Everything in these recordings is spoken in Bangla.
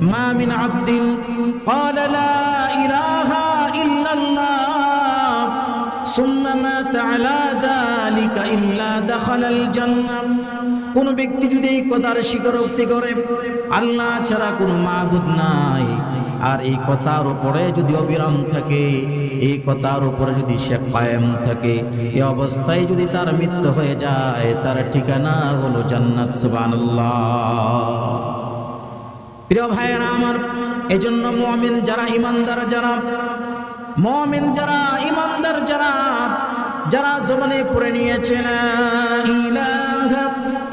মা মিন আবদিন ক্বালা লা ইলাহা ইল্লাল্লাহ সুম্মা মাতা আলা যালিকা ইল্লা দাখালাল জান্নাহ। কোন ব্যক্তি যদি এই কথার স্বীকারোক্তি করে আল্লাহ ছাড়া কোনো মাবুদ নাই, আর এই কথার উপরে যদি অবিরাম থাকে, এই কথার উপরে যদি সে কায়েম থাকে, এই অবস্থায় যদি তার মৃত্যু হয়ে যায়, তার ঠিকানা হলো জান্নাত। সুবহানাল্লাহ। প্রিয় ভাইয়েরা আমার, এজন্য মুমিন যারা, ইমানদার যারা, মুমিন যারা, ইমানদার যারা, যারা জবানে পড়ে নিয়েছে লা ইলাহা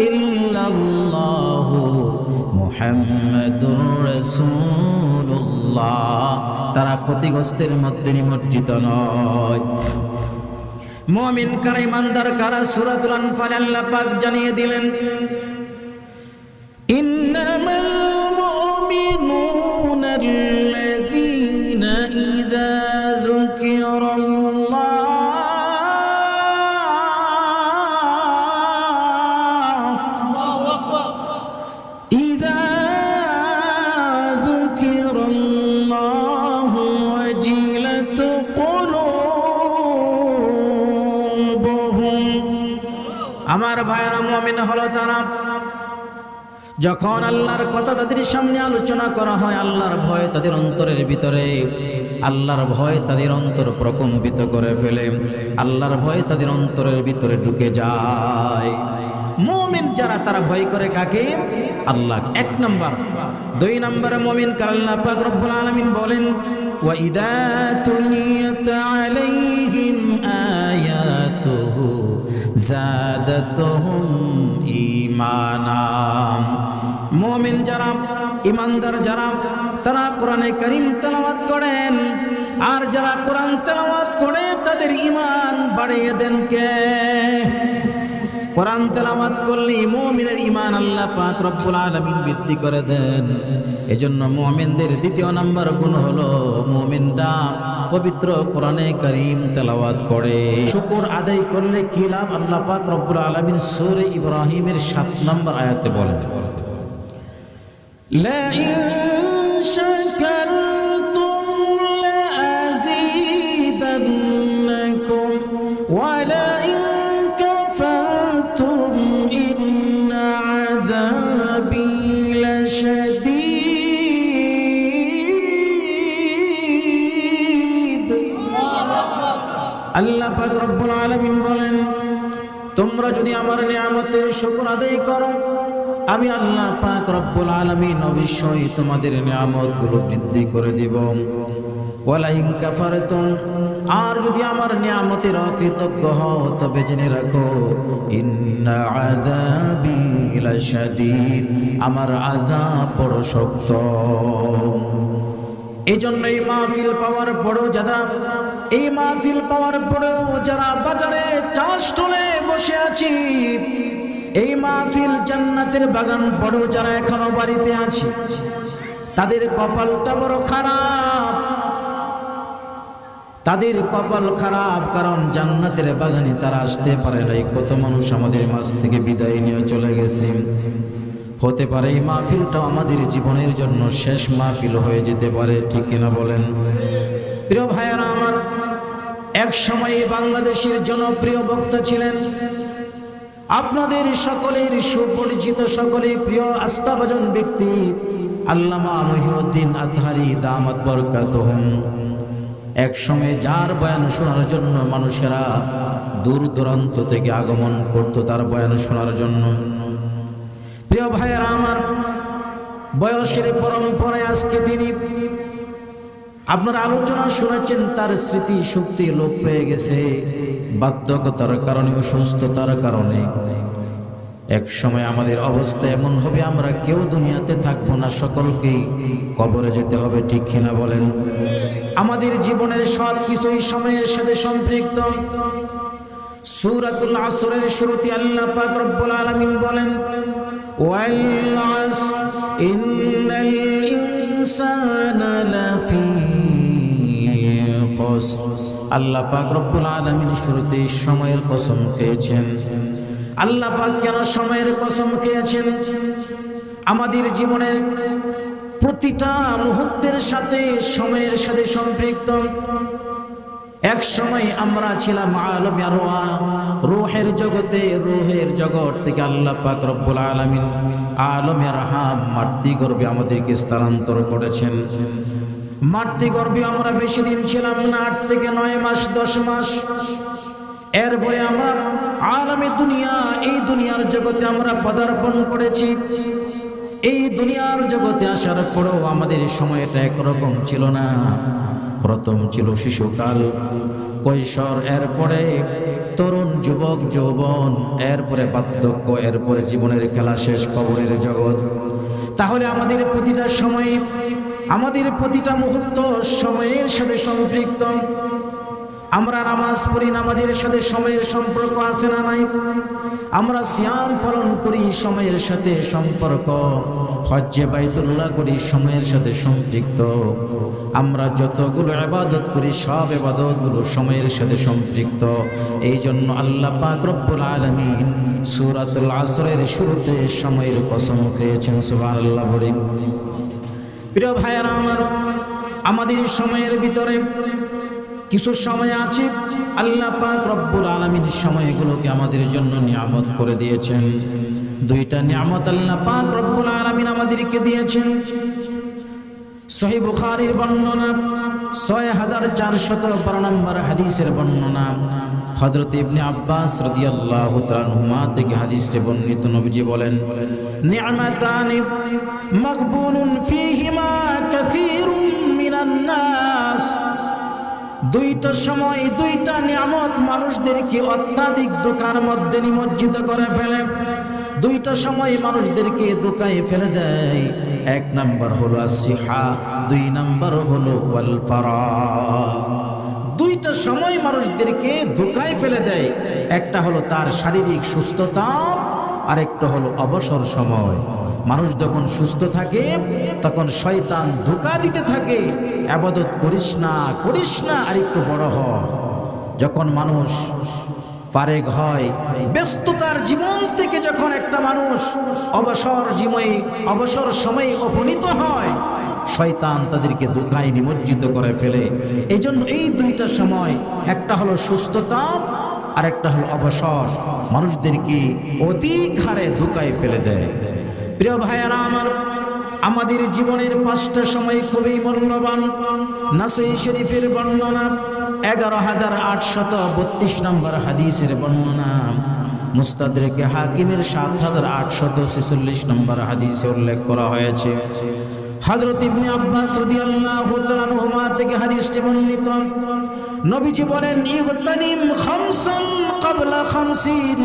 ইল্লাল্লাহ মুহাম্মাদুর রাসূলুল্লাহ, তারা ক্ষতিগ্রস্তের মধ্যে নিমজ্জিত নয়। মুমিন কারা, ইমানদার কারা? সূরাতুল আনফাল আল্লাহ পাক জানিয়ে দিলেন, ইন্নামাল মুমিনুনা আল্লাযীনা ইযা যুকিরাল্লাহ আমার ভাইয়েরা, মুমিন হলো তারা যখন আল্লাহর কথা তাদের সামনে আলোচনা করা হয়, আল্লাহর ভয় তাদের অন্তরের ভিতরে, আল্লাহর ভয় তাদের অন্তর প্রকম্পিত করে ফেলে, আল্লাহর ভয় তাদের অন্তরের ভিতরে ঢুকে যায়। মুমিন যারা, তারা ভয় করে কাকে? আল্লাহ। এক নাম্বার। দুই নম্বরে মুমিন কার আল্লাহ পাক রব্বুল আলামিন বলেন, ওয়া ইযা তুলিয়াত আলাইহিম আয়াতুহু যাদাতুহুম ঈমানা। মুমিন যারা, ইমানদার যারা, তারা কোরআনে কারীম তেলাওয়াত করেন, আর যারা কোরআন তেলাওয়াত করে তাদের ঈমান বাড়িয়ে দেন কে? কোরআন তেলাওয়াত করলে মুমিনের ঈমান আল্লাহ পাক রব্বুল আলামিন বৃদ্ধি করে দেন। এজন্য মুমিনদের দ্বিতীয় নাম্বার গুণ হলো মুমিনরা পবিত্র কোরআনে কারীম তেলাওয়াত করে। শুকর আদায় করলে কি লাভ? আল্লাহ পাক রব্বুল আলামিন সূরা ইব্রাহিমের 7 নম্বর আয়াতে বলেন, লা ইন শাকারতুম লাযীদান্নাকুম ওয়া লা ইন কাফারতুম ইন্না আযাবী লাশাদীদ। আল্লাহ পাক রব্বুল আলামিন বলেন, তোমরা যদি আমার নিয়ামতের শুকর আদায় করো, আমি আল্লাহ পাক রব্বুল আলামিন অবশ্যই তোমাদের নিয়ামতগুলো বৃদ্ধি করে দেব। ওয়ালা ইন কাফারতুম, আর যদি আমার নিয়ামতের অকৃতজ্ঞ হও, তবে জেনে রাখো ইন্না আযাবী লাশাদীদ, আমার আযাব বড় শক্ত। এজন্য এই মাহফিল পাওয়ার পরেও যারা, এই মাহফিল পাওয়ার পরেও যারা বাজারে চা স্টলে বসে আছি, এই মাহফিল জান্নাতের বাগান পড়েও যারা এখনো বাড়িতে আছি, তাদের কপালটা বড় খারাপ, তাদের কপাল খারাপ। কারণ জান্নাতের বাগানে তারা আসতে পারে নাই। কত মানুষ আমাদের মাঝ থেকে বিদায় নিয়ে চলে গেছে। হতে পারে এই মাহফিলটা আমাদের জীবনের জন্য শেষ মাহফিল হয়ে যেতে পারে, ঠিক কিনা বলেন? প্রিয় ভাইয়েরা আমার, এক সময় বাংলাদেশের জনপ্রিয় বক্তা ছিলেন, আপনাদের সকলের সুপরিচিত, সকলের প্রিয় আস্থাভাজন ব্যক্তি আল্লামা মহিউদ্দিন আতহারী দামাত বরকাতুহুম। এক সময় যার বয়ান শোনার জন্য মানুষেরা দূর দূরান্ত থেকে আগমন করত তার বয়ান শোনার জন্য। প্রিয় ভাইয়েরা আমার, বয়সের পরম্পরায় আজকে তিনি, আপনারা আলোচনা শুনেছেন, তার স্মৃতি শক্তি লোপ পেয়ে গেছে বার্ধক্যতার কারণে, অসুস্থতার কারণে। এক সময় আমাদের অবস্থা এমন হবে, আমরা কেউ দুনিয়াতে থাকবো না, সকলকেই কবরে যেতে হবে, ঠিক কিনা বলেন? আমাদের জীবনের সব কিছুই সময়ের সাথে সম্পৃক্ত। সূরাতুল আসরের শুরুতে আল্লাহ পাক রব্বুল আলামিন বলেন, ওয়াল আসর ইন্নাল ইনসানা লাফি খুসর। আল্লাহ পাক রব্বুল আলামিন শুরুতে সময়ের কসম খেয়েছেন। আল্লাহ পাক কেন সময়ের কসম খেয়েছেন? আমাদের জীবনের প্রতিটা মুহূর্তের সাথে সময়ের সাথে সম্পৃক্ত। এক সময় আমরা ছিলাম আলমে আরওয়াহ, রূহের জগতে, রূহের জগৎ থেকে আল্লাহ পাক রব্বুল আলামিন আলমে আরহাম মাতৃ গর্ভে আমাদেরকে স্থানান্তর করেছেন। মাতৃ গর্ভে আমরা বেশি দিন ছিলাম না, 8 থেকে 9 মাস, 10 মাস। এরপরে আমরা আলমে দুনিয়া, এই দুনিয়ার জগতে আমরা পদার্পণ করেছি। এই দুনিয়ার জগতে আসার পরেও আমাদের সময়টা একরকম ছিল না। প্রথম ছিল শিশুকাল, কৈশোর, এরপরে তরুণ, যুবক, যৌবন, এরপরে বার্ধক্য, এরপরে জীবনের খেলা শেষ, কবরের জগৎ। তাহলে আমাদের প্রতিটা সময়, আমাদের প্রতিটা মুহূর্ত সময়ের সাথে সম্পৃক্ত। আমরা নামাজ পড়ি, নামাজের সাথে সময়ের সম্পর্ক আছে না নাই? আমরা সিয়াম পালন করি, সময়ের সাথে সম্পর্ক। হজ্জে বাইতুল্লাহ করি, সময়ের সাথে সম্পৃক্ত। আমরা যতগুলো ইবাদত করি, সব ইবাদতগুলো সময়ের সাথে সম্পৃক্ত। এই জন্য আল্লাহ পাক রব্বুল আলামিন সূরাতুল আসরের শুরুতে সময়ের কসম খেয়েছেন। সুবহানাল্লাহ বলি। প্রিয় ভাইয়েরা আমার, আমাদের সময়ের ভিতরে কিছু সময় আছে আল্লাহ পাক রব্বুল আলামিন সময়গুলোকে আমাদের জন্য নিয়ামত করে দিয়েছেন। 2টা নিয়ামত আল্লাহ পাক রব্বুল আলামিন আমাদেরকে দিয়েছেন। সহিহ বুখারীর বর্ণনা, 6412 নম্বর হাদিসের বর্ণনা। হযরত ইবনে আব্বাস রাদিয়াল্লাহু তাআলা আনহুমা থেকে হাদিসটি বর্ণিত। নবীজি বলেন, নি'মাতানি মাকবুলুন ফীহিমা কাসীরুম মিনান নাস। 2টা সময়, 2টা নিয়ামত মানুষদেরকে অত্যাধিক দুঃখের মধ্যে নিমজ্জিত করে ফেলে। 2টা সময় মানুষদেরকে দুঃখায় ফেলে দেয়। 1 নাম্বার হলো আসিহা, 2 নাম্বার হলো ওয়াল ফারাগ। 2টা সময় মানুষদেরকে দুঃখায় ফেলে দেয়। একটা হলো তার শারীরিক সুস্থতা, আরেকটা হলো অবসর সময়। মানুষ যখন সুস্থ থাকে তখন শয়তান ধোঁকা দিতে থাকে, ইবাদত করিস না, করিস না, আর একটু বড় হ। যখন মানুষ ফারেগ হয়, ব্যস্ততার জীবন থেকে যখন একটা মানুষ অবসর সময়ে উপনীত হয়, শয়তান তাদেরকে ধোঁকায় নিমজ্জিত করে ফেলে। এই জন্য এই 2টা সময়, একটা হলো সুস্থতা, আর একটা হলো অবসর, মানুষদেরকে অধিক হারে ধোঁকায় ফেলে দেয়। প্রিয় ভাইয়েরা আমার, আমাদের জীবনের 5টা সময় খুবই মূল্যবান। নাসাই শরীফের বর্ণনা, 11832 নম্বর হাদিসের বর্ণনা। মুস্তাদরিকে হাকিমের 7846 নম্বর হাদিসে উল্লেখ করা হয়েছে। হযরত ইবনে আব্বাস রাদিয়াল্লাহু তাআলা আনহুমা থেকে হাদিসটি বর্ণিত। নবীজি বলেন, ইগতানিম খামসান ক্বাবলা খামসিন।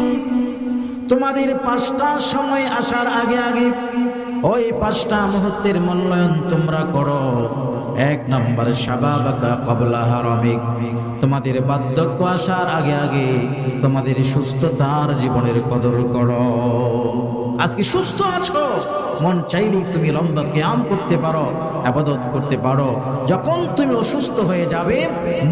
তোমাদের 5টা সময় আসার আগে আগে ওই 5টা মুহূর্তের মূল্যায়ন তোমরা করো। 1 নাম্বার শাবাবাকা ক্বাবলা হারামিক। তোমাদের বার্ধক্য আসার আগে আগে তোমাদের সুস্থতার জীবনের কদর করো। আজকে সুস্থ আছো, মন চাইলেই তুমি লম্বা কিয়াম করতে পারো, ইবাদত করতে পারো। যখন তুমি অসুস্থ হয়ে যাবে,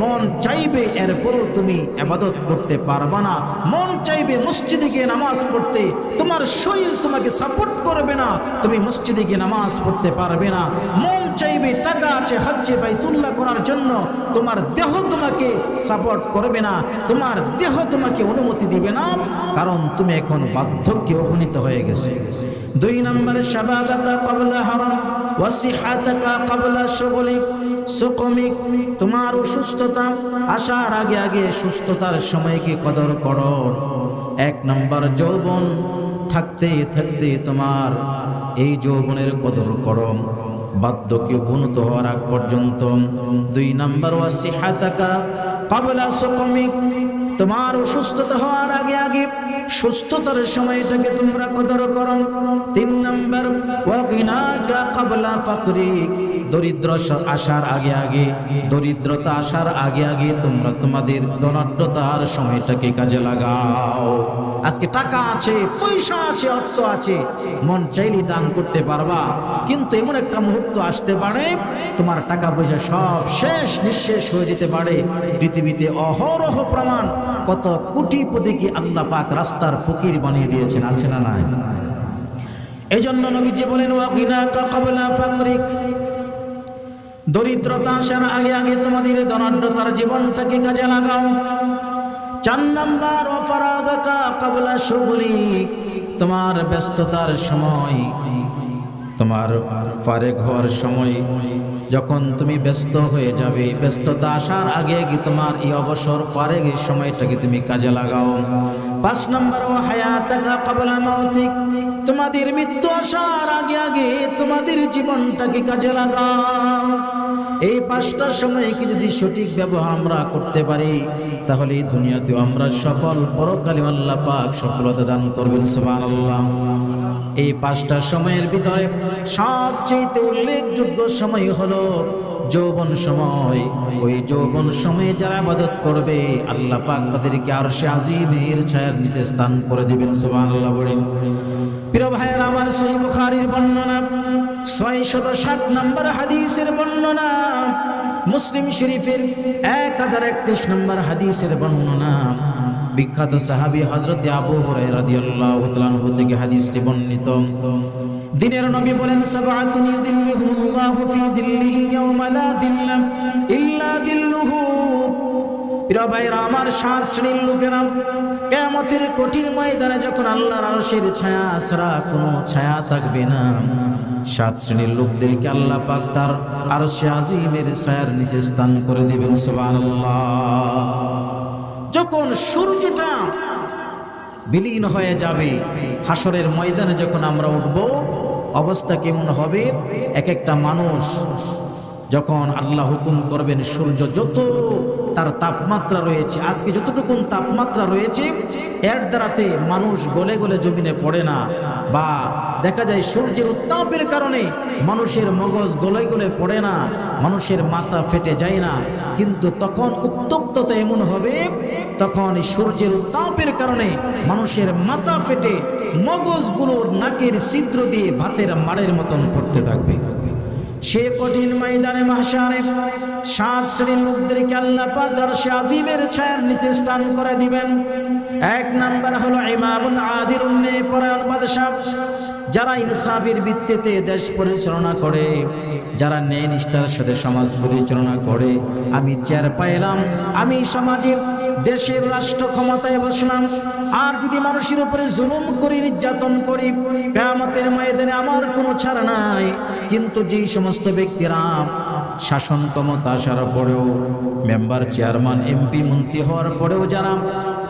মন চাইবে এরপরও তুমি ইবাদত করতে পারবে না। মন চাইবে মসজিদে গিয়ে নামাজ পড়তে, তোমার শরীর তোমাকে সাপোর্ট করবে না, তুমি মসজিদে গিয়ে নামাজ পড়তে পারবে না। মন চাইবে টাকা আছে হজ্জে বাইতুল্লাহ করার জন্য, তোমার দেহ তোমাকে সাপোর্ট করবে না, তোমার দেহ তোমাকে অনুমতি দিবে না, কারণ তুমি এখন বার্ধক্যে উপনীত হয়ে গেছে। 2 নম্বরে শাবাবাকা ক্বাবলা হারাম ওয়া সিহাতাকা ক্বাবলা সুকমিক। তোমার অসুস্থতা আসার আগে আগে সুস্থতার সময়কে কদর করো। 1 নম্বর যৌবন থাকতে থাকতে তোমার এই যৌবনের কদর করো, বার্ধক্যে উপনীত হওয়ার আগ পর্যন্ত। 2 নম্বর ওয়া সিহাতাকা ক্বাবলা সুকমিক। তোমার অসুস্থতা হওয়ার আগে আগে সুস্থতার সময়টাকে তোমরা কদর করো। 3 নম্বর ওয়া গিনাকা ক্বাবলা ফাকরিক। দরিদ্র আসার আগে আগে, দরিদ্রতা আসার আগে আগে তোমরা তোমাদের ধনাঢ্যতার সময়টাকে কাজে লাগাও। আজকে টাকা আছে, পয়সা আছে, অর্থ আছে, মন চাইলে দান করতে পারবা, কিন্তু এমন একটা মুহূর্ত আসতে পারে তোমার টাকা পয়সা সব শেষ নিঃশেষ হয়ে যেতে পারে। পৃথিবীতে অহরহ প্রমাণ, কত কোটিপতিকে আল্লাহ পাক রাস্তার ফকির বানিয়ে দিয়েছেন, আছে না নাই? এজন্য নবীজি বলেন ওয়াগিনাকা ক্বাবলা ফাকরিক, দরিদ্রতা আসার আগে আগে তোমাদের ধনাঢ্যতার জীবনটাকে কাজে লাগাও। 4 নাম্বার ওয়াফারাগাকা ক্বাবলা শুগলিক, তোমার ব্যস্ততার সময়, তোমার ফারেক হওয়ার সময়, যখন তুমি ব্যস্ত হয়ে যাবে, ব্যস্ততা আসার আগে আগে তোমার এই অবসর ফারেকের সময়টাকে তুমি কাজে লাগাও। 5 নাম্বার ওয়া হায়াতাকা ক্বাবলা মাউতিক, তোমাদের মৃত্যু আসার আগে আগে তোমাদের জীবনটাকে কাজে লাগাও। এই 5টা সময়কে যদি সঠিক ব্যবহার আমরা করতে পারি, তাহলে এই দুনিয়াতেও আমরা সফল, পরকালে আল্লাহ পাক সফলতা দান করবেন সুবহানাল্লাহ। এই 5টা সময়ের ভিতরে সবচেয়ে উল্লেখযোগ্য সময় হলো যৌবন সময়। ওই যৌবন সময়ে যারা ইবাদত করবে, আল্লাহ পাক তাদেরকে আরশে আজিমের ছায়ার নিচে স্থান করে দিবেন সুবহানাল্লাহ। বলেন প্রিয় ভাইয়েরা আমার, সহিহ বুখারীর বর্ণনা, 660 নম্বর হাদিসের বর্ণনা, মুসলিম শরীফের 1031 নম্বর হাদিসের বর্ণনা, বিখ্যাত সাহাবী হযরত আবু হুরায়রা রাদিয়াল্লাহু তাআলা আনহু থেকে হাদিসটি বর্ণিত। দিনের নবী বলেন সাবআতুন ইউযিল্লুহুমুল্লাহু ফি যিল্লিহি ইয়াওমা লা যিল্লা ইল্লা যিল্লুহু। প্রিয় ভাইরা আমার, 7 শ্রেণীর লোকেরা কিয়ামতের কঠিন ময়দানে যখন আল্লাহর আরশের ছায়া ছাড়া কোনো ছায়া থাকবে না, 7 শ্রেণীর লোকদেরকে আল্লাহ পাক তার আরশে আজিমের ছায়ার নিচে স্থান করে দিবেন সুবহানাল্লাহ। যখন সূর্যটা বিলীন হয়ে যাবে, হাসরের ময়দানে যখন আমরা উঠব, অবস্থা কেমন হবে? এক একটা মানুষ যখন আল্লাহ হুকুম করবেন, সূর্য যত তার তাপমাত্রা রয়েছে, আজকে যতটুকু তাপমাত্রা রয়েছে, এর দ্বারাতে মানুষ গলে গলে জমিনে পড়ে না, বা দেখা যায় সূর্যের উত্তাপের কারণে মানুষের মগজ গলে গলে পড়ে না, মানুষের মাথা ফেটে যায় না। কিন্তু তখন উত্তপ্ততা এমন হবে, তখন সূর্যের উত্তাপের কারণে মানুষের মাথা ফেটে মগজগুলো নাকের ছিদ্র দিয়ে ভাতের মাড়ের মতন পড়তে থাকবে। সে কঠিন ময়দানে মাহশারে 7 শ্রেণীর লোকদেরকে আল্লাহ পাক আরশে আজিমের ছায়ার নিচে স্থান করে দিবেন। 1 নাম্বার হলো ইমামুন আদিলুন, নেপরায়ণ বাদশা, যারা ইনসাফের ভিত্তিতে দেশ পরিচালনা করে, যারা ন্যায় নিষ্ঠার সাথে সমাজ পরিচালনা করে। আমি চেয়ার পাইলাম, আমি সমাজের দেশের রাষ্ট্র ক্ষমতায় বসলাম, আর যদি মানুষের উপরে জুলুম করি, নির্যাতন করি, কিয়ামতের ময়দানে আমার কোনো ছাড় নাই। কিন্তু যেই সমস্ত ব্যক্তিরা শাসন ক্ষমতা আসার পরেও, মেম্বার, চেয়ারম্যান, এমপি, মন্ত্রী হওয়ার পরেও যারা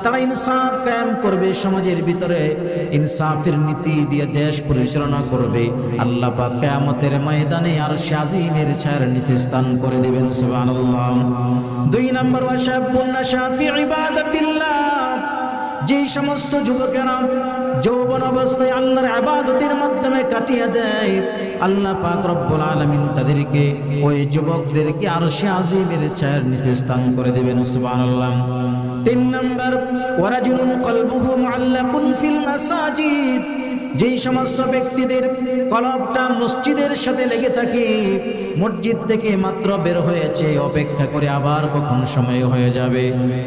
তারা ইনসাফ কায়েম করবে, সমাজের ভিতরে ইনসাফের নীতি দিয়ে দেশ পরিচালনা করবে, আল্লাহ পাক কিয়ামতের ময়দানে আরশে আজিমের ছায়ার নিচে স্থান করে দিবেন সুবহানাল্লাহ। 2 নম্বর ওয়াশাবুন নাশা ফি ইবাদাতিল্লাহ, যেই সমস্ত যুবকেরা যৌবন অবস্থায় আল্লাহর ইবাদতের মাধ্যমে কাটিয়ে দেয়, আল্লাহ পাক রব্বুল আলামিন তাদেরকে, ওই যুবকদেরকে আরশে আজিমের ছায়ার নিচে স্থান করে দিবেন সুবহানাল্লাহ। 3 নম্বর ওয়ারাজুলুন কলবুহু মুআল্লাকুন ফিল মাসাজিদ, যেই সমস্ত ব্যক্তিদের কলবটা মসজিদের সাথে লেগে থাকে, মসজিদ থেকে মাত্র বের হয়েছে, অপেক্ষা করে আবার কখন সময় হয়ে যাবে,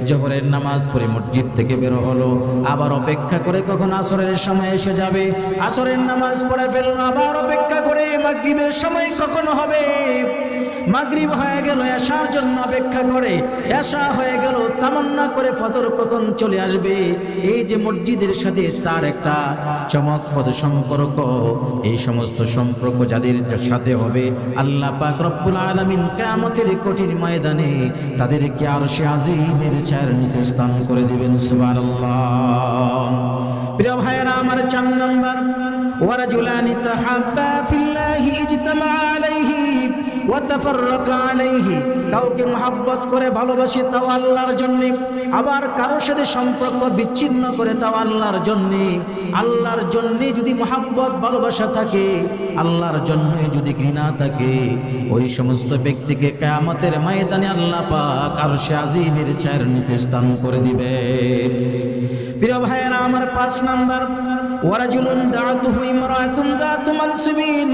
জোহরের নামাজ পড়ে মসজিদ থেকে বের হলো, আবার অপেক্ষা করে কখন আসরের সময় এসে যাবে, আসরের নামাজ পড়ে ফেললো, আবার অপেক্ষা করে মাগরিবের সময় কখন হবে, মাগরিব হয়ে গেল, এশার জন্য অপেক্ষা করে, এশা হয়ে গেল, তামান্না করে ফজর কখন চলে আসবে। এই যে মসজিদের সাথে তার একটা চমকপ্রদ সম্পর্ক, এই সমস্ত সম্পর্ক যাদের সাথে হবে, আল্লাহ পাক রব্বুল আলামিন কিয়ামতের কঠিন ময়দানে তাদেরকে আরশে আজিমের ছায়ার নিচে স্থান করে দিবেন সুবহানাল্লাহ। প্রিয় ভাইয়েরা আমার, 4 নম্বর ওয়ারাজুলানি তাহাব্বা ফিল্লাহি ইজতামা আলাইহি ওয়া তাফাররাকা আলাইহি, কাউকে মহব্বত করে ভালোবাসে তাও আল্লাহর জন্য, আবার কারোর সাথে সম্পর্ক বিচ্ছিন্ন করে তাও আল্লাহর জন্য। আল্লাহর জন্য যদি মহব্বত ভালোবাসা থাকে, আল্লাহর জন্য যদি ঘৃণা থাকে, ওই সমস্ত ব্যক্তিকে কিয়ামতের ময়দানে আল্লাহ পাক আরশে আজিমের ছায়ার নিচে স্থান করে দিবেন। প্রিয় ভাইয়েরা আমার, 5 নম্বর ওয়ারাজুলুন দাআতুহু ইমরাআতুন যাতু মানসিবিন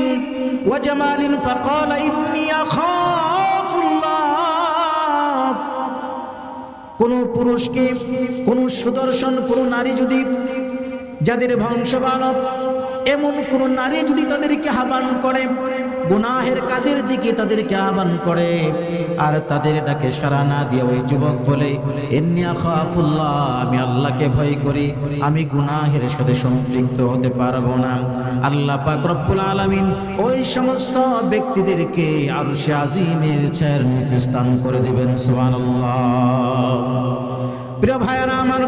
ওয়া জামালিন ফাকালা ইন্নী আখাফুল্লাহ, কোন পুরুষকে, কোন সুদর্শন কোন নারী যদি, যাদের বংশবালক এমন কোন নারী যদি তাদেরকে আহ্বান করে, গুনাহের কাজের দিকে তাদেরকে আহ্বান করে, আর তাদের ডাকে সাড়া না দিয়ে ওই যুবক বলে ইন্নী আখাফুল্লাহ, আমি আল্লাহকে ভয় করি, আমি গুনাহের সাথে সম্পৃক্ত হতে পারবো না, আল্লাহ পাক রব্বুল আলামিন ওই সমস্ত ব্যক্তিদেরকে আরশে আজিমের ছায়ার নিচে স্থান করে দিবেন। সুবহানাল্লাহ। প্রিয় ভাইরা আমার,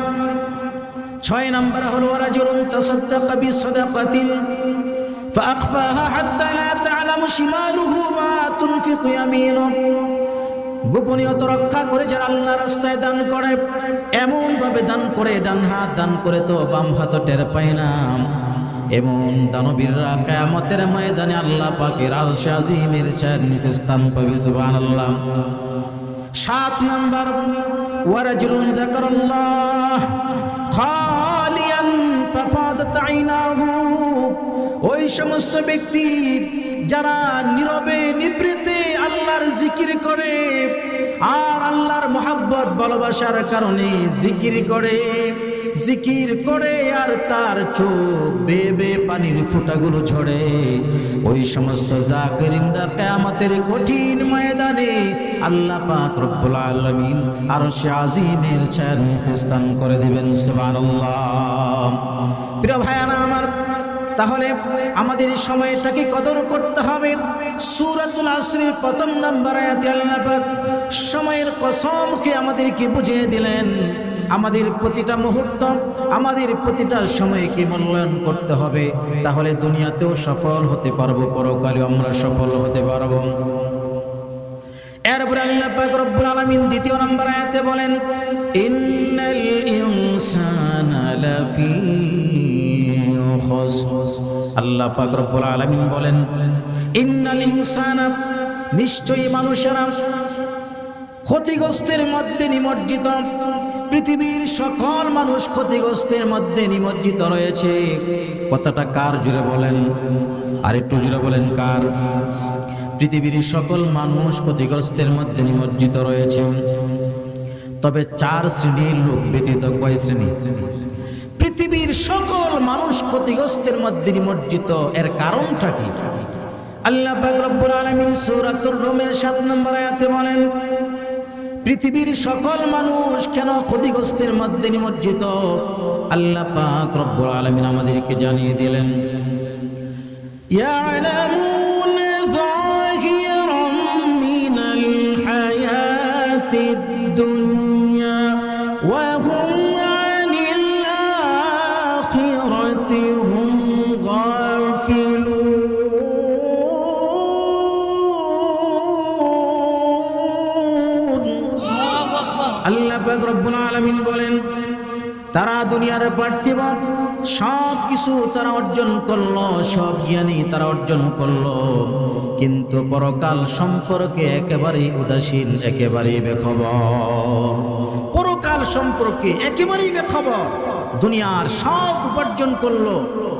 6 নম্বর হলো রাজুলুন তাসাদ্দাকা বিসাদাকাতিন ফাআখফাহা হাত্তা লা তা'লামু শিমালুহু মা তুনফিকু ইয়ামিনুহু। গোপনীয়তা রক্ষা করে যারা আল্লাহর রাস্তায় দান করে, এমন ভাবে দান করে, ডান হাত দান করে তো বাম হাত টের পায় না, এমন দানবীররা কিয়ামতের ময়দানে আল্লাহ পাকের আরশে আজিমের ছায়ার নিচে স্থান পাবে। সুবহানাল্লাহ। 7 নম্বর ওয়ারাজুলুন যাকারাল্লাহ খালিয়ান ফাফাদাত আইনাহু। ওই সমস্ত ব্যক্তি যারা নীরবে নিভৃতে আল্লাহর জিকির করে, আর আল্লাহর মহব্বত ভালোবাসার কারণে জিকির করে আর তার চোখ বেয়ে বেয়ে পানির ফোঁটাগুলো ঝরে, ওই সমস্ত জাকিরিনরা কিয়ামতের কঠিন ময়দানে আল্লাহ পাক রব্বুল আলামিন আরশে আজিমের ছায়ার নিচে স্থান করে দিবেন। সুবহানাল্লাহ। প্রিয় ভাইরা আমার, তাহলে আমাদের সময়টাকে কদর করতে হবে। সূরাতুল আসরের 1 নম্বর আয়াতে আল্লাহ পাক সময়ের কসমকে আমাদেরকে বুঝিয়ে দিলেন। আমাদের প্রতিটা মুহূর্ত, আমাদের প্রতিটা সময়কে মূল্যায়ন করতে হবে, তাহলে দুনিয়াতেও সফল হতে পারবো, পরকালেও আমরা সফল হতে পারবো। এরপর আল্লাহ পাক রব্বুল আলামিন 2 নম্বর আয়াতে বলেন ইন্নাল ইনসানা লাফি খুসর। আল্লাহ পাক রব্বুল আলামিন বলেন ইন্নাল ইনসানা, নিশ্চয়ই মানুষেরা ক্ষতিগ্রস্তের মধ্যে নিমজ্জিত। পৃথিবীর সকল মানুষ ক্ষতিগ্রস্তের মধ্যে নিমজ্জিত রয়েছে। কথাটা কার? জুড়ে বলেন, আর একটু জুড়ে বলেন কার? পৃথিবীর সকল মানুষ ক্ষতিগ্রস্তের মধ্যে নিমজ্জিত রয়েছে, তবে 4 শ্রেণীর লোক ব্যতীত। কয় শ্রেণী? পৃথিবীর সকল মানুষ ক্ষতিগ্রস্তের মধ্যে নিমজ্জিত। এর কারণটা কি? আল্লাহ পাক রব্বুল আলামিন সূরাতুর রুমের 7 নম্বর আয়াতে বলেন পৃথিবীর সকল মানুষ কেন ক্ষতিগ্রস্তের মধ্যে নিমজ্জিত। আল্লাহ পাক রব্বুল আলামিন আমাদেরকে জানিয়ে দিলেন ইয়ালামুনা যাহিরাম মিনাল হায়াতিদ দুনিয়া ওয়া হুম আনিল আখিরাতি হুম গাফিলুন। আল্লাহ পাক রব্বুল আলামিন বলেন তারা দুনিয়ার পার্থিব সব কিছু তারা অর্জন করলো, সব জ্ঞানী তারা অর্জন করলো, কিন্তু পরকাল সম্পর্কে একেবারেই উদাসীন, একেবারেই বেখবর। পরকাল সম্পর্কে একেবারেই বেখবর। দুনিয়ার সব উপার্জন করলো,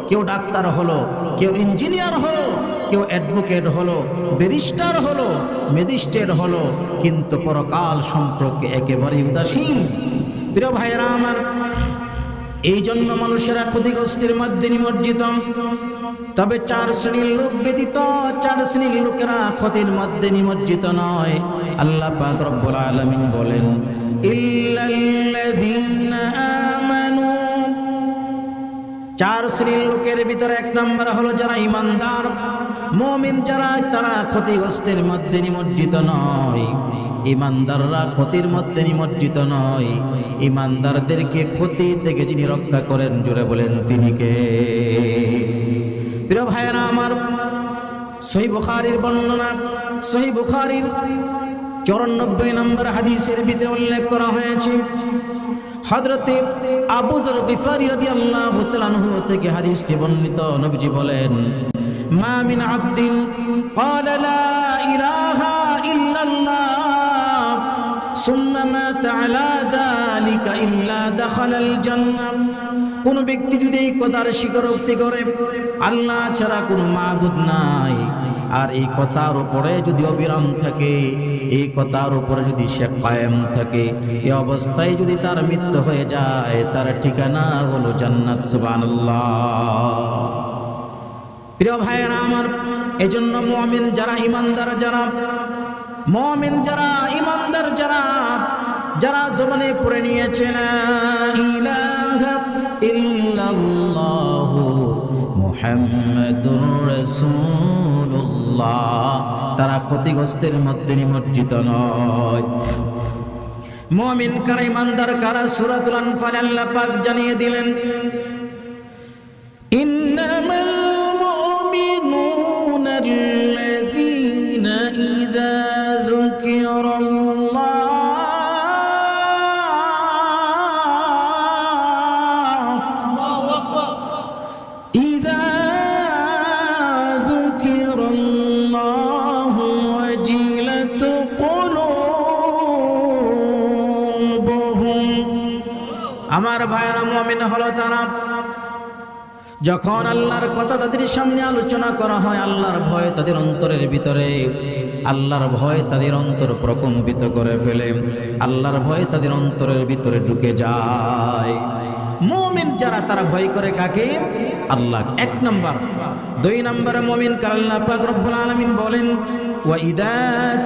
কেউ ডাক্তার হলো, কেউ ইঞ্জিনিয়ার হলো, কেউ অ্যাডভোকেট হলো, ব্যারিস্টার হলো, ম্যাজিস্ট্রেট হলো, কিন্তু পরকাল সম্পর্কে একেবারেই উদাসীন। প্রিয় ভাইরা আমার, এই জন্য মানুষেরা ক্ষতিগ্রস্তের মধ্যে নিমজ্জিত। তবে 4 শ্রেণীর লোক ব্যতীত 4 শ্রেণীর লোকেরা ক্ষতির মধ্যে নিমজ্জিত নয়। আল্লাহ পাক রব্বুল আলামিন বলেন ইল্লাল্লাযীনা আমানু। 4 শ্রেণীর লোকের ভিতরে 1 নম্বর হলো যারা ঈমানদার মুমিন, যারা তারা ক্ষতিগ্রস্তের মধ্যে নিমজ্জিত নয়। ঈমানদাররা ক্ষতির মধ্যে নিমজ্জিত নয়। ঈমানদারদেরকে ক্ষতি থেকে যিনি রক্ষা করেন, জোরে বলেন তিনি কে? প্রিয় ভাইরা আমার, সহিহ বুখারীর বর্ণনা, সহিহ বুখারীর 94 নম্বর হাদিসের ভিতরে উল্লেখ করা হয়েছে, হযরতে আবু যর গিফারী রাদিয়াল্লাহু তাআলা আনহু থেকে হাদিসটি বর্ণিত। নবীজি বলেন মা মিন আবদিন ক্বালা লা ইলাহা ইল্লাল্লাহ সুম্মা মাতা আলা যালিকা ইল্লা দাখালাল জান্নাহ। কোন ব্যক্তি যদি এই কথার স্বীকারোক্তি করে আল্লাহ ছাড়া কোনো মাবুদ নাই, আর এই কথার উপরে যদি অবিরাম থাকে, এই কথার উপরে যদি সে কায়েম থাকে, এই অবস্থায় যদি তার মৃত্যু হয়ে যায়, তার ঠিকানা হলো জান্নাত। সুবহানাল্লাহ। প্রিয় ভাইয়েরা আমার, এজন্য মুমিন যারা, ইমানদার যারা, মুমিন যারা, ইমানদার যারা, যারা জবানে পড়ে নিয়েছে লা ইলাহা ইল্লাল্লাহু মুহাম্মাদুর রাসূলুল্লাহ, তারা ক্ষতিগ্রস্তের মধ্যে নিমজ্জিত নয়। মুমিন কারা, ইমানদার কারা? সূরাতুল আনফাল আল্লাহ পাক জানিয়ে দিলেন, ইন্নামাল মুমিনুনা আল্লাযীনা ইযা যুকিরাল্লাহ ওয়াজিলাত কুলুবুহুম। আমার ভাইয়েরা, মুমিন হলো তারা যখন আল্লাহর কথা তাদের সামনে আলোচনা করা হয়, আল্লাহর ভয় তাদের অন্তরের ভিতরে, আল্লাহর ভয় তাদের অন্তর প্রকম্পিত করে ফেলে, আল্লাহর ভয় তাদের অন্তরের ভিতরে ঢুকে যায়। মুমিন যারা, তারা ভয় করে কাকে? আল্লাহ, এক নাম্বার। দুই নাম্বার, মুমিন কার আল্লাহ পাক রব্বুল আলামিন বলেন, ওয়া ইযা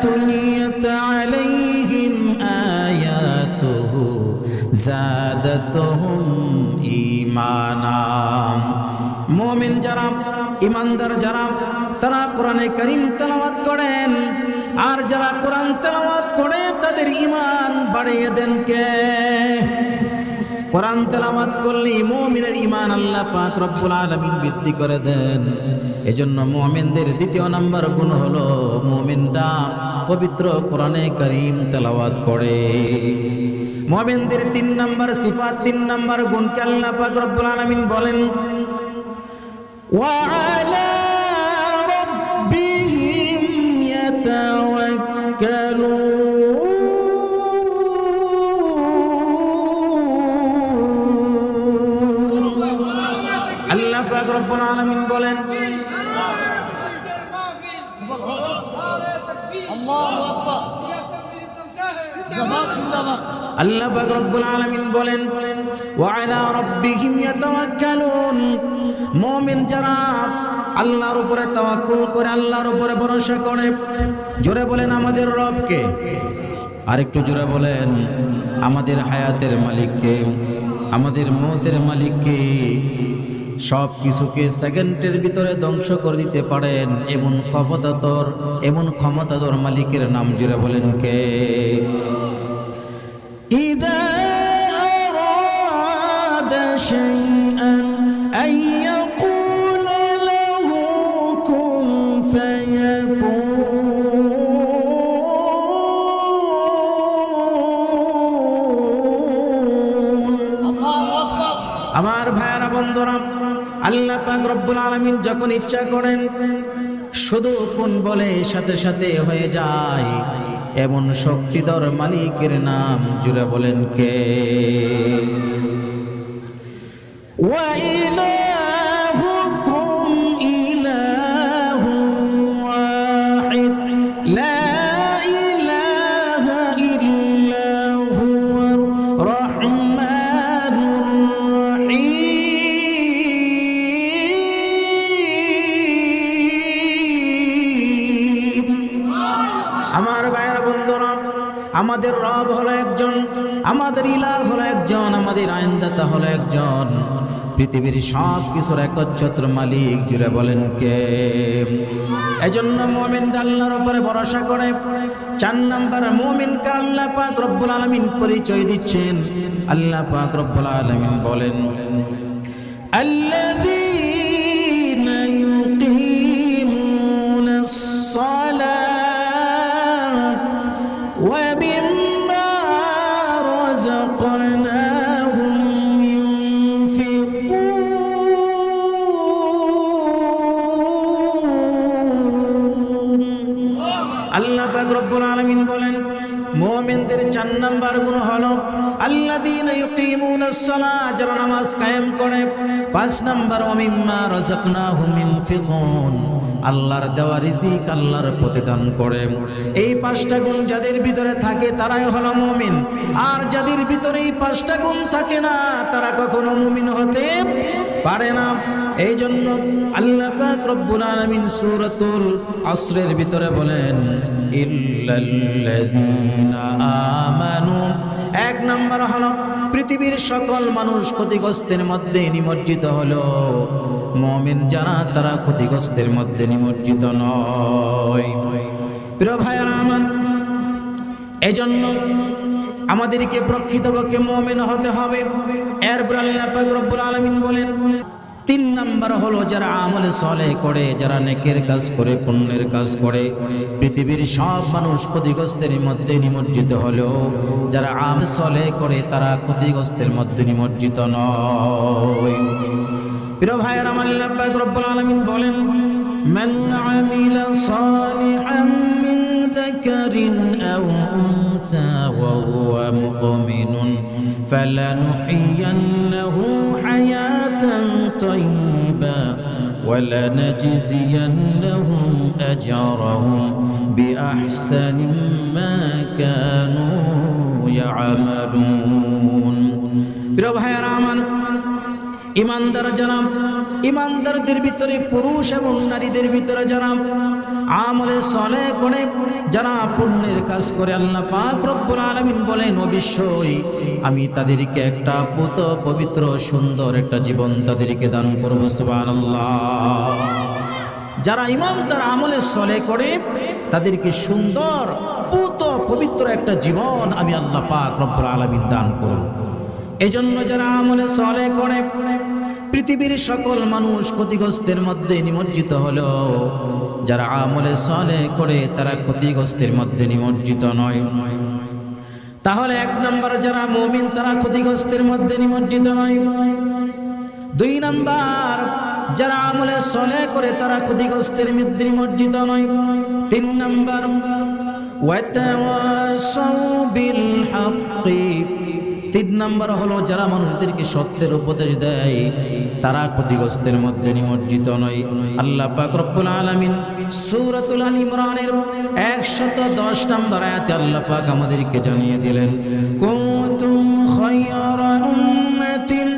তুলিয়াত আলাইহিম আয়াতুহু যাদাতুহুম ঈমানা। মুমিন যারা, ইমানদার যারা, তারা কোরআনে কারীম তেলাওয়াত করেন, আর যারা কোরআন তেলাওয়াত করে তাদের ঈমান বাড়িয়ে দেন কে? কোরআন তেলাওয়াত করলে মুমিনের ঈমান আল্লাহ পাক রব্বুল আলামিন বৃদ্ধি করে দেন। এজন্য মুমিনদের দ্বিতীয় নাম্বার গুণ হলো মুমিনরা পবিত্র কোরআনে কারীম তেলাওয়াত করে। মুমিনদের তিন নাম্বার সিফাত, তিন নাম্বার গুণকে আল্লাহ পাক রব্বুল আলামিন বলেন, ওয়া আলা রাব্বিহিম ইয়াতাওয়াক্কালুন। আল্লাহ পাক রব্বুল আলামিন বলেন, আল্লাহ পাক রব্বুল আলামিন বলেন, ওয়া আলা রাব্বিহিম ইয়াতাওয়াক্কালুন। মুমিন যারা আল্লাহর উপরে তাওয়াক্কুল করে, আল্লাহর উপরে ভরসা করে, জোরে বলেন আমাদের রবকে, আরেকটু জোরে বলেন আমাদের হায়াতের মালিককে, আমাদের মওতের মালিককে, সব কিছুকে সেকেন্ডের ভিতরে ধ্বংস করে দিতে পারেন এমন ক্ষমতাধর মালিকের নাম জোরে বলেন কে? ইযা আরাদা শাইআন আইয়াকুলা লাহু কুন ফায়াকুন। আমার ভাইয়েরা, বন্ধুরা, আল্লাহ পাক রব্বুল আলামিন যখন ইচ্ছা করেন শুধু কোন বলে সাথে সাথে হয়ে যায়, এমন শক্তিধর মালিকের নাম জুড়ে বলেন কে? ওয়া ইলাহুকুম ইলাহুন ওয়াহিদ লা ইলাহা ইল্লা হুয়ার রাহমানুর রহিম। আমার ভাইয়েরা, বন্ধুরা, আমাদের রব হলো একজন, আমাদের ইলাহ হলো একজন, আমাদের আইনদাতা হলো একজন, পৃথিবীর সব কিছুর একচ্ছত্র মালিক জুড়ে বলেন কে? এজন্য মুমিন আল্লাহর উপরে ভরসা করে। চার নাম্বার, মুমিনকে আল্লাহ পাক রব্বুল আলামিন পরিচয় দিচ্ছেন। আল্লাহ পাক রব্বুল আলামিন বলেন, আল্লাযীনা ইউকিমুনাস সালাত ওয়া মিম্মা রাযাকনাহুম ইউনফিকুন। আল্লাহ পাক রব্বুল আলামিন বলেন, মুমিনদের চার নাম্বার গুণ হলো আল্লাযীনা ইউকিমুনাস সালাত, যারা নামাজ কায়েম করে। পাঁচ নাম্বার, ওয়া মিম্মা রাযাকনাহুম ইউনফিকুন, আল্লাহর দেওয়া রিজিক আল্লাহর পথে দান করে। এই পাঁচটা গুণ যাদের ভিতরে থাকে তারাই হলো মুমিন, আর যাদের ভিতরে এই পাঁচটা গুণ থাকে না তারা কখনো মুমিন হতে পারে না। এই জন্য আল্লাহ পাক রব্বুল আলামিন সূরাতুল আসরের ভিতরে বলেন ইল্লাল্লাযীনা আমানু। এক নাম্বার হলো পৃথিবীর সকল মানুষ ক্ষতিগ্রস্তের মধ্যে নিমজ্জিত হলো, মুমিন যারা তারা ক্ষতিগ্রস্তের মধ্যে নিমজ্জিত নয়। প্রিয় ভাইরা আমার, এজন্য আমাদেরকে প্রকৃতপক্ষে মুমিন হতে হবে। এরপর আল্লাহ পাক রব্বুল আলামিন বলেন 3 নাম্বার হলো যারা আমলে সালেহ করে, যারা নেকের কাজ করে, পুণ্যের কাজ করে। পৃথিবীর সব মানুষ ক্ষতিগ্রস্তের মধ্যে নিমজ্জিত হলেও যারা আমল সালেহ করে তারা ক্ষতিগ্রস্তের মধ্যে নিমজ্জিত নয়। প্রিয় ভাইয়েরা আমার, আল্লাহ পাক রব্বুল আলামিন বলেন মান আমিলা সালিহান মিন যাকারিন আও উনসা ওয়া হুয়া মুমিনুন ফালানুহইয়ান্নাহু হায়াতান তাইয়্যিবা ওয়া লানাজজিয়ান্নাহুম আজরাহুম বিআহসানি মা কানু ইয়ামালুন। প্রিয় ভাইয়েরা আমার, ইমানদার যারা, ইমানদারদের ভিতরে পুরুষ এবং নারীদের ভিতরে যারা আমলে সালেহ করে, যারা পুণ্যের কাজ করে, আল্লাহ পাক রব্বুল আলামিন বলেন অবশ্যই আমি তাদেরকে একটা পুত পবিত্র সুন্দর একটা জীবন তাদেরকে দান করব। সুবহানাল্লাহ। যারা ইমানদার আমলে সালেহ করে তাদেরকে সুন্দর পুত পবিত্র একটা জীবন আমি আল্লাহ পাক রব্বুল আলামিন দান করব। এজন্য যারা আমলে সালেহ করে পৃথিবীর সকল মানুষ ক্ষতিগ্রস্তের মধ্যে নিমজ্জিত হলো, যারা আমলে সালেহ করে তারা ক্ষতিগ্রস্তের মধ্যে নিমজ্জিত নয়। তাহলে 1 নাম্বার যারা মুমিন তারা ক্ষতিগ্রস্তের মধ্যে নিমজ্জিত নয়। 2 নাম্বার যারা আমলে সালেহ করে তারা ক্ষতিগ্রস্তের মধ্যে নিমজ্জিত নয়। 3 নাম্বার ওয়াতাওয়াসাউ বিল হাক্কি। 3 নাম্বার হলো যারা মানুষদেরকে সত্যের উপদেশ দেয় তারা ক্ষতিগ্রস্তের মধ্যে নিমজ্জিত নয়। আল্লাহ পাক রব্বুল আলামিন সূরাতুল আল ইমরানের 110 নম্বর আয়াতে আল্লাহ পাক আমাদেরকে জানিয়ে দিলেন কুনতুম খায়রা উম্মাতিন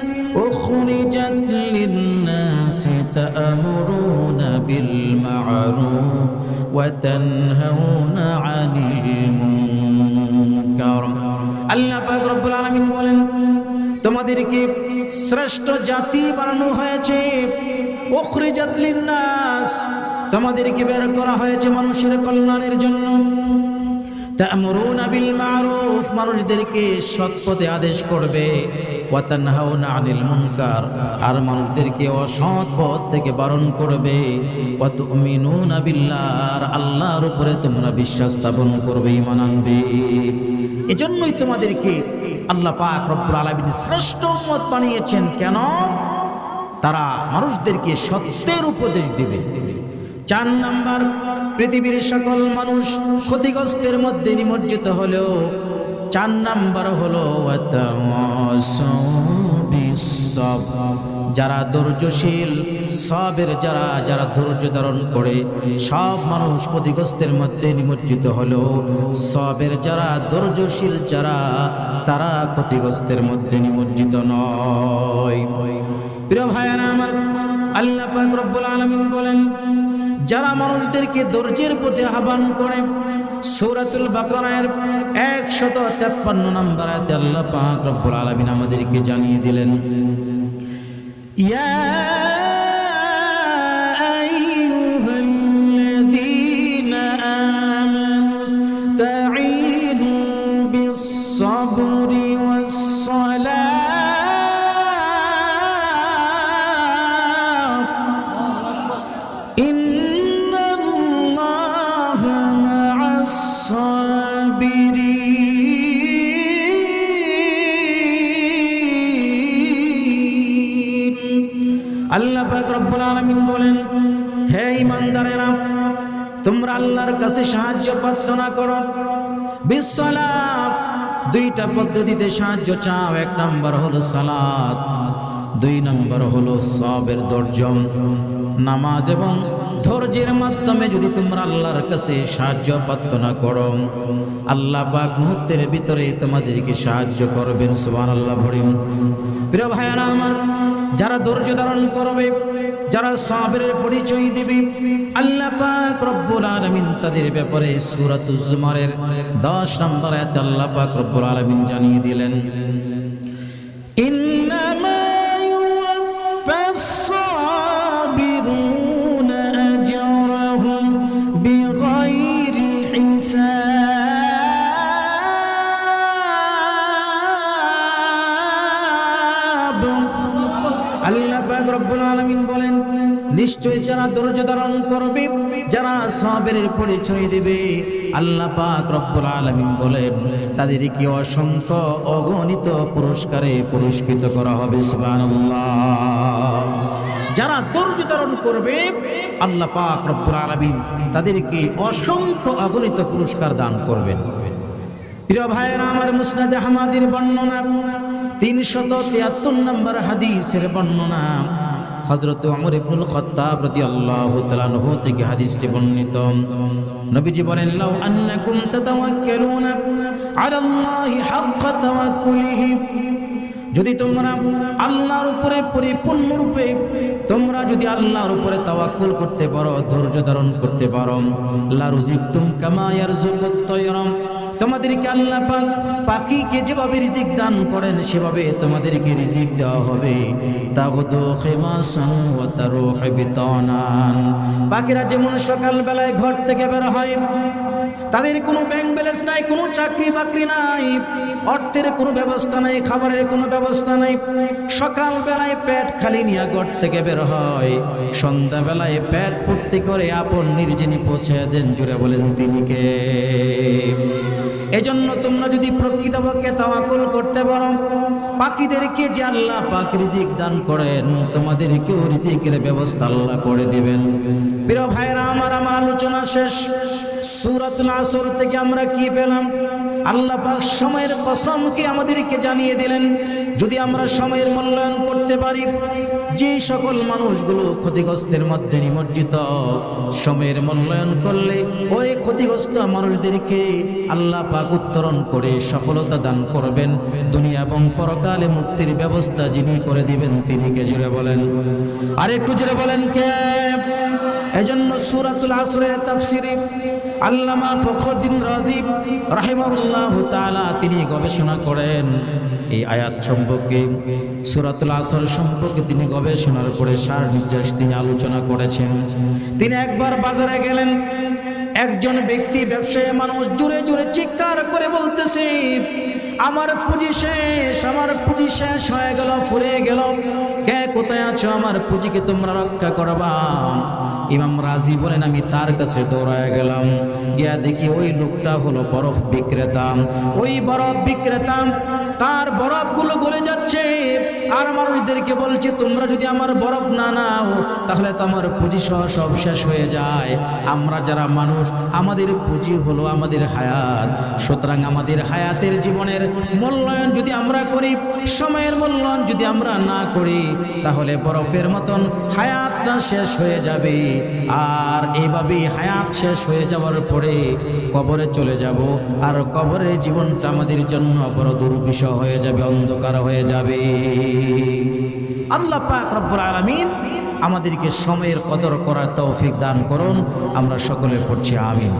উখরিজাত লিন-নাসি তা'মুরুনা বিল মা'রুফ ওয়া তানহাউনা 'আনিল মুনকার। আল্লাহ পাক রব্বুল আলামিন বলেন তোমাদেরকে শ্রেষ্ঠ জাতি বানানো হয়েছে, উখরিজাত লিন-নাস, তোমাদেরকে বের করা হয়েছে মানুষের কল্যাণের জন্য। তা'মুরুনা বিল মা'রুফ, মানুষদেরকে সৎ পথে আদেশ করবে। ওয়া তানহাউনা আনিল মুনকার, আর মানুষদেরকে অসৎ পথ থেকে বারণ করবে। ওয়া তু'মিনুনা বিল্লাহ, আর আল্লাহর উপরে তোমরা বিশ্বাস স্থাপন করবে, ঈমান আনবে। এজন্যই তোমাদেরকে আল্লাহ পাক রব্বুল আলামিন শ্রেষ্ঠ উম্মত বানিয়েছেন। কেন? তারা মানুষদেরকে সত্যের উপদেশ দিবে। 4 নাম্বার পৃথিবীর সকল মানুষ ক্ষতিগ্রস্তের মধ্যে নিমজ্জিত হলেও 4 নাম্বার হলো ওয়াতাওয়াসাউ বিস-সাবর, যারা ধৈর্যশীল, সবের যারা ধৈর্য ধারণ করে। সব মানুষ ক্ষতিগ্রস্তের মধ্যে নিমজ্জিত হলো, সবের যারা ধৈর্যশীল যারা তারা ক্ষতিগ্রস্তের মধ্যে নিমজ্জিত নয়। প্রিয় ভাইয়েরা আমার, আল্লাহ পাক রব্বুল আলামিন বলেন যারা মানুষদেরকে ধৈর্যের প্রতি আহ্বান করে, সূরাতুল বাকারার 153 নম্বর আয়াতে আল্লাহ পাক রব্বুল আলামিন আমাদেরকে জানিয়ে দিলেন ইয়া আইয়ুহাল্লাযীনা আমানুস্তাঈনু বিস-সাবরি ওয়াস-সালাহ ইন্নাল্লাহা মা'আস-সাবিরিন। আল্লাহ পাক রব্বুল আলামিন বলেন হে ঈমানদারেরা, তোমরা আল্লাহর কাছে সাহায্য প্রার্থনা করো। বিসসালাত, 2টা পদ্ধতিতে সাহায্য চাও। 1 নাম্বার হলো সালাত, 2 নাম্বার হলো সবের ধৈর্য। নামাজ এবং ধৈর্যের মাধ্যমে যদি তোমরা আল্লাহর কাছে সাহায্য প্রার্থনা করো, আল্লাহ পাক মুহূর্তের ভিতরে তোমাদেরকে সাহায্য করবেন। সুবহানাল্লাহ। প্রিয় ভাইয়েরা আমার, যারা ধৈর্য ধারণ করবে, যারা সাবরের পরিচয় দিবে, আল্লাহ পাক রব্বুল আলামিন তাদের ব্যাপারে সূরাতুজ জুমারের 10 নম্বর আয়াতে আল্লাহ পাক রব্বুল আলামিন জানিয়ে দিলেন, ইন্নামা ইউওয়াফাস সাবিরুনা আজরাহুম বিগাইরি হিসাব। আল্লাহ পাক রব্বুল আলামিন বলেন, নিশ্চয় যারা ধৈর্য ধারণ করবে, যারা সাবরের পরিচয় দিবে, আল্লাহ পাক রব্বুল আলামিন বলেন তাদেরকে অসংখ্য অগণিত পুরস্কারে পুরস্কৃত করা হবে। সুবহানাল্লাহ। যারা ধৈর্য ধারণ করবে আল্লাহ পাক রব্বুল আলামিন তাদেরকে অসংখ্য অগণিত পুরস্কার দান করবেন। প্রিয় ভাইয়েরা আমার, মুসনাদে আহমদের বর্ণনা 373 নম্বর হাদিসের বর্ণনা, হযরত ওমর ইবনুল খাত্তাব রাদিয়াল্লাহু তাআলা আনহু থেকে হাদিসটি বর্ণিত। নবীজি বলেন, লাউ আন্নাকুম তাতাওয়াক্কালুনা আলাল্লাহি হাক্কা তাওয়াক্কুলিহি, যদি তোমরা আল্লাহর উপরে পরিপূর্ণরূপে তোমরা যদি আল্লাহর উপরে তাওয়াক্কুল করতে পারো, ধৈর্য ধারণ করতে পারো, লা রুজিকতুম কামা ইয়ারযুকুত তায়রা, তোমাদেরকে আল্লাহ পাক পাখিকে যেভাবে রিজিক দান করেন সেভাবে তোমাদেরকে রিজিক দেওয়া হবে। তাগুদু খিমাসান ওয়া তারুহু বিতানান, পাখিরা যেমন সকাল বেলায় ঘর থেকে বের হয়, তাদের কোনো ব্যাংক ব্যালেন্স নাই, কোনো চাকরি বাকরি নাই, অর্থের কোনো ব্যবস্থা নাই, খাবারের কোনো ব্যবস্থা নাই, সকাল বেলায় পেট খালি নিয়ে ঘর থেকে বের হয়, সন্ধ্যা বেলায় পেট ভর্তি করে আপন নির্জনে পৌঁছে দেন। জুড়ে বলেন তিনি কে? এজন্য তোমরা যদি প্রকৃতপক্ষে তাওয়াক্কুল করতে পারো, পাখিদেরকে যে আল্লাহ পাক রিজিক দান করেন, তোমাদেরকেও রিজিকের ব্যবস্থা আল্লাহ করে দিবেন। প্রিয় ভাইরা আমার, আমার আলোচনা শেষ। সূরাতুল আসর থেকে আমরা কি পেলাম? আল্লাহ পাক সময়ের কসমকে আমাদেরকে জানিয়ে দিলেন, যদি আমরা সময়ের মূল্যায়ন করতে পারি, যে সকল মানুষগুলো ক্ষতিগ্রস্তের মধ্যে নিমজ্জিত, সময়ের মূল্যায়ন করলে ওই ক্ষতিগ্রস্ত মানুষদেরকে আল্লাহ পাক উত্তরণ করে সফলতা দান করবেন। দুনিয়া এবং পরকালে মুক্তির ব্যবস্থা যিনি করে দিবেন তিনি কে? জুড়ে বলেন, আর একটু জুড়ে বলেন কে? এজন্য সূরাতুল আসরের তাফসীরে আল্লামা ফখরুদ্দীন রাজি রাহিমাহুল্লাহু তাআলা তিনি গবেষণা করেন এই আয়াত সম্পর্কে, সূরাতুল আসর সম্পর্কে তিনি গবেষণার করে সার নির্যাস তিনি আলোচনা করেছেন। তিনি একবার বাজারে গেলেন, একজন ব্যক্তি ব্যবসায়ী মানুষ জোরে জোরে চিৎকার করে বলতেছে, আমার পুঁজি শেষ, আমার পুঁজি শেষ হয়ে গেল, ফুরিয়ে গেল, কে কোথায় আছো? আমার পুঁজিকে তোমরা রক্ষা করবা। ইমাম রাজি বলেন, আমি তার কাছে দৌড়ায় গেলাম, গিয়া দেখি ওই লোকটা হলো বরফ বিক্রেতা। ওই বরফ বিক্রেতা তার বরফগুলো গলে যাচ্ছে, আর মানুষদেরকে বলছে, তোমরা যদি আমার বরফ না নাও তাহলে তো আমার পুঁজি সহ সব শেষ হয়ে যায়। আমরা যারা মানুষ, আমাদের পুঁজি হলো আমাদের হায়াত, সুতরাং আমাদের হায়াতের জীবনের মূল্যায়ন যদি আমরা করি, সময়ের মূল্যায়ন যদি আমরা না করি, তাহলে বরফের মতন হায়াতটা শেষ হয়ে যাবে। আর এইভাবেই হায়াত শেষ হয়ে যাওয়ার পরে কবরে চলে যাব, আর কবরের জীবনটা আমাদের জন্য বড় দুর্বিষহ হয়ে যাবে, অন্ধকার হয়ে যাবে। আল্লাহ পাক রব্বুল আলামিন আমাদেরকে সময়ের কদর করার তৌফিক দান করুন। আমরা সকলে পড়ছি আমিন।